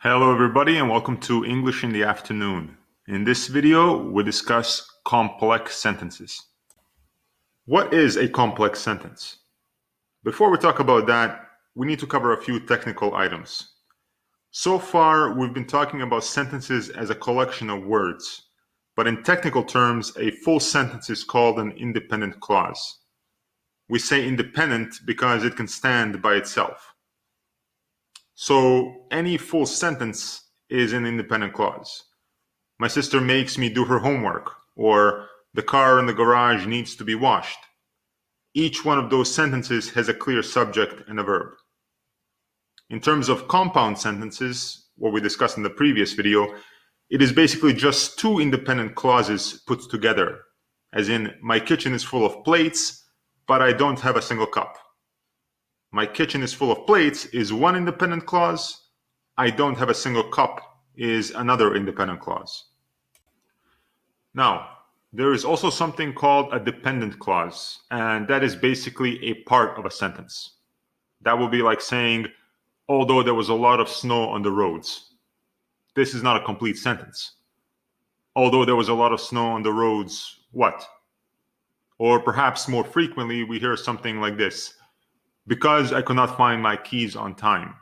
Hello everybody and welcome to English in the Afternoon. In this video, we discuss complex sentences. What is a complex sentence? Before we talk about that, we need to cover a few technical items. So far, we've been talking about sentences as a collection of words, but in technical terms, a full sentence is called an independent clause. We say independent because it can stand by itself. So any full sentence is an independent clause. My sister makes me do her homework, or the car in the garage needs to be washed. Each one of those sentences has a clear subject and a verb. In terms of compound sentences, what we discussed in the previous video, it is basically just two independent clauses put together, as in, my kitchen is full of plates, but I don't have a single cup. My kitchen is full of plates is one independent clause. I don't have a single cup is another independent clause. Now, there is also something called a dependent clause, and that is basically a part of a sentence. That would be like saying, although there was a lot of snow on the roads. This is not a complete sentence. Although there was a lot of snow on the roads, what? Or perhaps more frequently, we hear something like this: because I could not find my keys on time.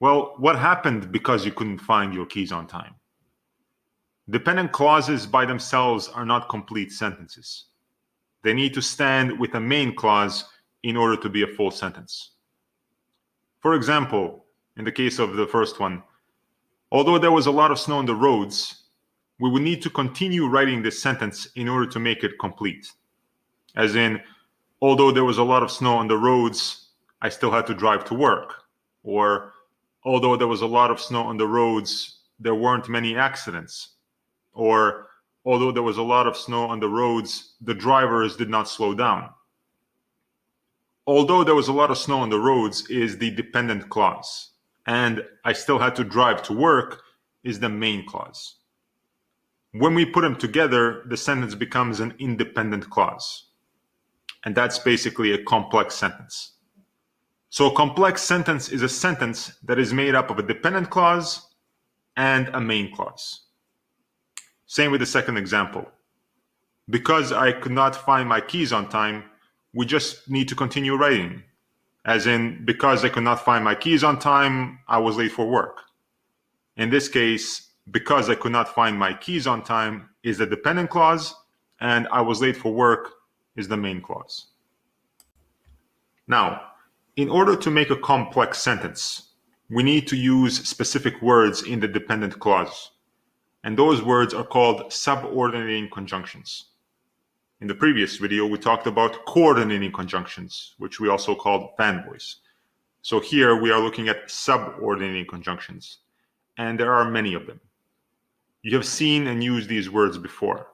Well, what happened because you couldn't find your keys on time? Dependent clauses by themselves are not complete sentences. They need to stand with a main clause in order to be a full sentence. For example, in the case of the first one, although there was a lot of snow on the roads, we would need to continue writing this sentence in order to make it complete. As in, although there was a lot of snow on the roads, I still had to drive to work. Or, although there was a lot of snow on the roads, there weren't many accidents. Or, although there was a lot of snow on the roads, the drivers did not slow down. Although there was a lot of snow on the roads is the dependent clause, and I still had to drive to work is the main clause. When we put them together, the sentence becomes an independent clause. And that's basically a complex sentence. So a complex sentence is a sentence that is made up of a dependent clause and a main clause. Same with the second example. Because I could not find my keys on time, we just need to continue writing. As in, because I could not find my keys on time, I was late for work. In this case, because I could not find my keys on time is the dependent clause, and I was late for work is the main clause. Now, in order to make a complex sentence, we need to use specific words in the dependent clause. And those words are called subordinating conjunctions. In the previous video, we talked about coordinating conjunctions, which we also called fanboys. So here we are looking at subordinating conjunctions, and there are many of them. You have seen and used these words before.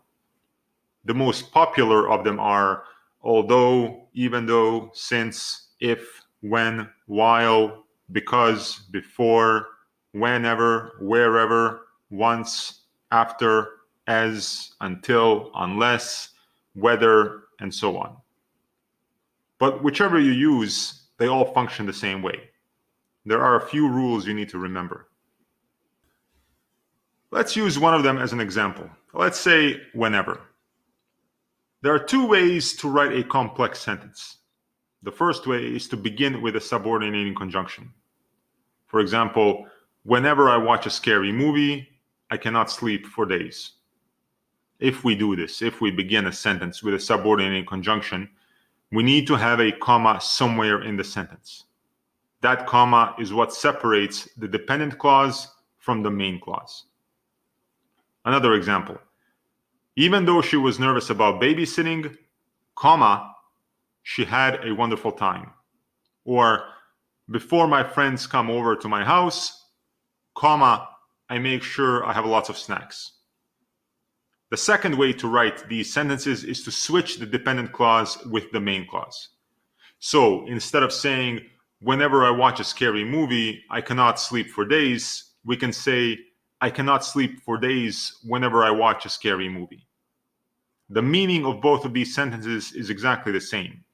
The most popular of them are although, even though, since, if, when, while, because, before, whenever, wherever, once, after, as, until, unless, whether, and so on. But whichever you use, they all function the same way. There are a few rules you need to remember. Let's use one of them as an example. Let's say whenever. There are two ways to write a complex sentence. The first way is to begin with a subordinating conjunction. For example, whenever I watch a scary movie, I cannot sleep for days. If we do this, if we begin a sentence with a subordinating conjunction, we need to have a comma somewhere in the sentence. That comma is what separates the dependent clause from the main clause. Another example. Even though she was nervous about babysitting, comma, she had a wonderful time. Or, before my friends come over to my house, comma, I make sure I have lots of snacks. The second way to write these sentences is to switch the dependent clause with the main clause. So instead of saying, whenever I watch a scary movie, I cannot sleep for days, we can say, I cannot sleep for days whenever I watch a scary movie. The meaning of both of these sentences is exactly the same.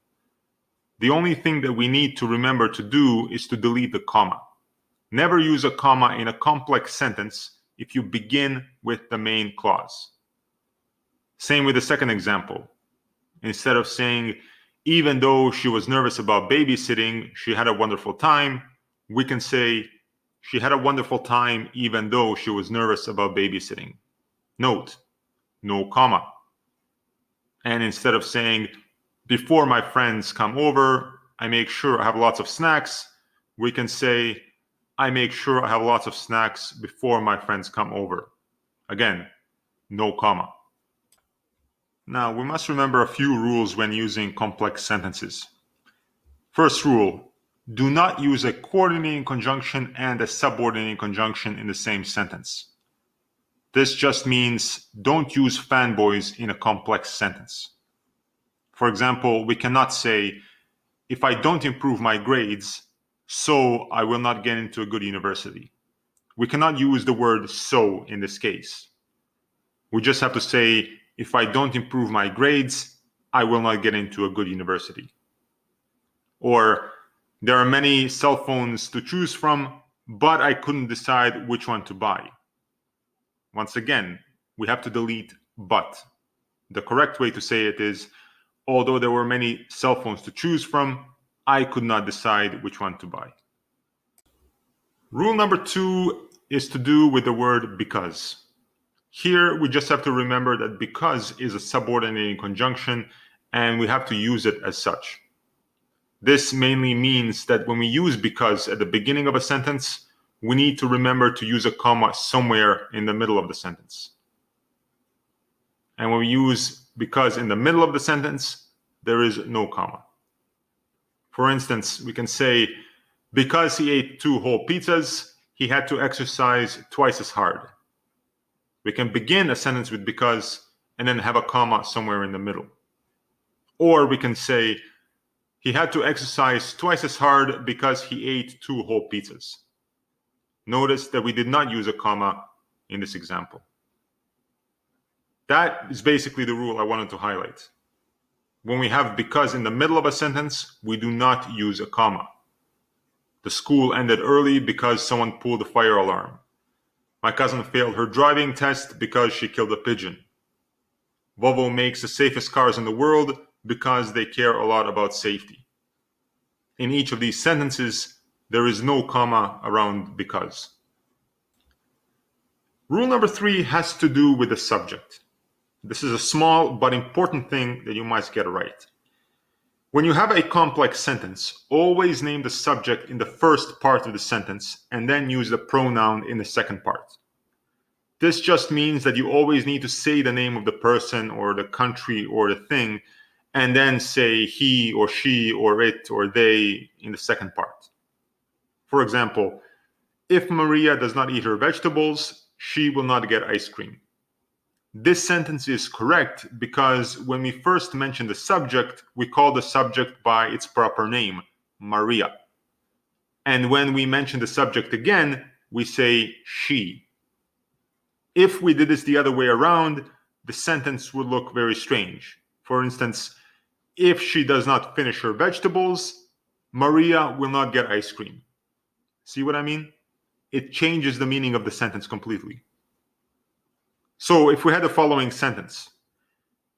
The only thing that we need to remember to do is to delete the comma. Never use a comma in a complex sentence if you begin with the main clause. Same with the second example. Instead of saying, even though she was nervous about babysitting, she had a wonderful time, we can say, she had a wonderful time even though she was nervous about babysitting. Note, no comma. And instead of saying, before my friends come over, I make sure I have lots of snacks, we can say, I make sure I have lots of snacks before my friends come over. Again, no comma. Now, we must remember a few rules when using complex sentences. First rule, do not use a coordinating conjunction and a subordinating conjunction in the same sentence. This just means don't use fanboys in a complex sentence. For example, we cannot say, if I don't improve my grades, so I will not get into a good university. We cannot use the word so in this case. We just have to say, if I don't improve my grades, I will not get into a good university. Or, there are many cell phones to choose from, but I couldn't decide which one to buy. Once again, we have to delete but. The correct way to say it is, although there were many cell phones to choose from, I could not decide which one to buy. Rule number 2 is to do with the word because. Here, we just have to remember that because is a subordinating conjunction, and we have to use it as such. This mainly means that when we use because at the beginning of a sentence, we need to remember to use a comma somewhere in the middle of the sentence. And when we use because in the middle of the sentence, there is no comma. For instance, we can say, because he ate 2 whole pizzas, he had to exercise twice as hard. We can begin a sentence with because and then have a comma somewhere in the middle. Or we can say, he had to exercise twice as hard because he ate 2 whole pizzas. Notice that we did not use a comma in this example. That is basically the rule I wanted to highlight. When we have because in the middle of a sentence, we do not use a comma. The school ended early because someone pulled the fire alarm. My cousin failed her driving test because she killed a pigeon. Volvo makes the safest cars in the world because they care a lot about safety. In each of these sentences, there is no comma around because. Rule number 3 has to do with the subject. This is a small but important thing that you must get right. When you have a complex sentence, always name the subject in the first part of the sentence and then use the pronoun in the second part. This just means that you always need to say the name of the person or the country or the thing and then say he or she or it or they in the second part. For example, if Maria does not eat her vegetables, she will not get ice cream. This sentence is correct because when we first mention the subject, we call the subject by its proper name, Maria. And when we mention the subject again, we say she. If we did this the other way around, the sentence would look very strange. For instance, if she does not finish her vegetables, Maria will not get ice cream. See what I mean? It changes the meaning of the sentence completely. So if we had the following sentence,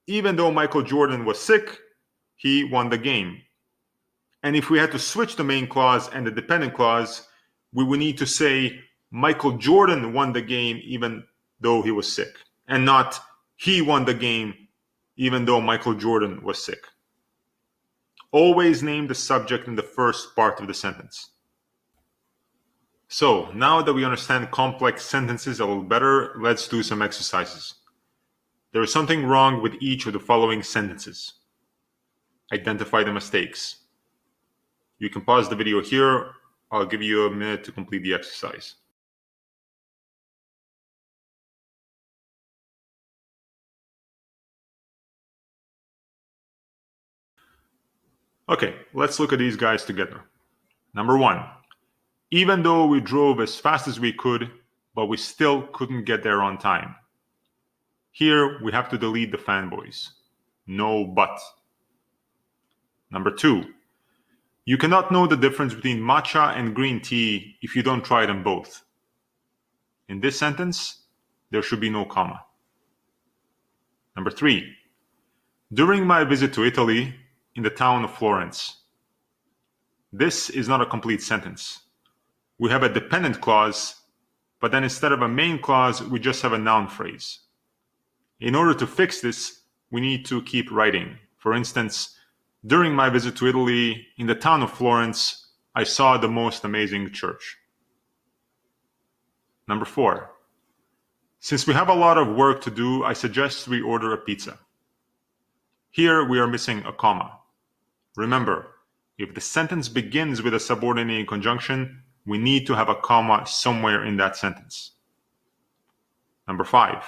even though Michael Jordan was sick, he won the game. And if we had to switch the main clause and the dependent clause, we would need to say Michael Jordan won the game even though he was sick, and not he won the game even though Michael Jordan was sick. Always name the subject in the first part of the sentence. So, now that we understand complex sentences a little better, let's do some exercises. There is something wrong with each of the following sentences. Identify the mistakes. You can pause the video here. I'll give you a minute to complete the exercise. Okay, let's look at these guys together. Number 1. Even though we drove as fast as we could, but we still couldn't get there on time. Here, we have to delete the fanboys. No but. Number 2. You cannot know the difference between matcha and green tea if you don't try them both. In this sentence, there should be no comma. Number 3. During my visit to Italy, in the town of Florence. This is not a complete sentence. We have a dependent clause, but then instead of a main clause, we just have a noun phrase. In order to fix this, we need to keep writing. For instance, during my visit to Italy, in the town of Florence, I saw the most amazing church. Number 4. Since we have a lot of work to do, I suggest we order a pizza. Here we are missing a comma. Remember, if the sentence begins with a subordinating conjunction, we need to have a comma somewhere in that sentence. Number 5.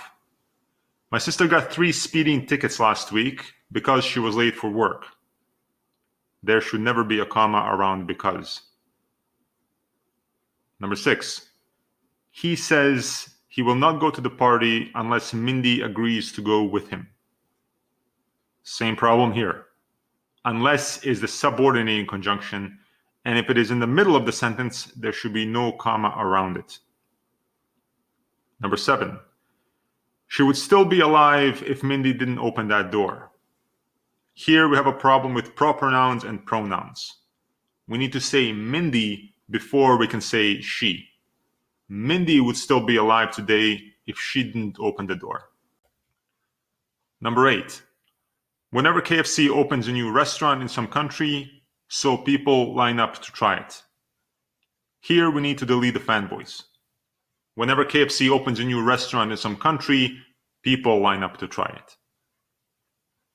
My sister got 3 speeding tickets last week because she was late for work. There should never be a comma around because. Number 6. He says he will not go to the party unless Mindy agrees to go with him. Same problem here. Unless is the subordinating conjunction, and if it is in the middle of the sentence, there should be no comma around it. Number 7. She would still be alive if Mindy didn't open that door. Here we have a problem with proper nouns and pronouns. We need to say Mindy before we can say she. Mindy would still be alive today if she didn't open the door. Number 8. Whenever KFC opens a new restaurant in some country, so people line up to try it. Here we need to delete the fanboys. Whenever KFC opens a new restaurant in some country, people line up to try it.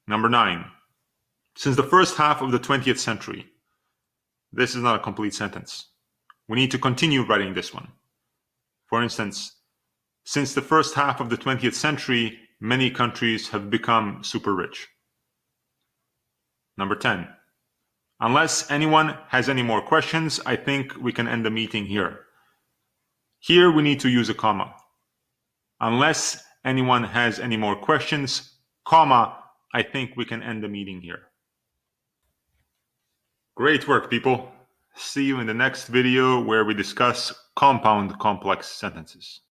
Number 9. Since the first half of the 20th century. This is not a complete sentence. We need to continue writing this one. For instance, since the first half of the 20th century, many countries have become super rich. Number 10. Unless anyone has any more questions, I think we can end the meeting here. Here we need to use a comma. Unless anyone has any more questions, comma, I think we can end the meeting here. Great work, people. See you in the next video where we discuss compound complex sentences.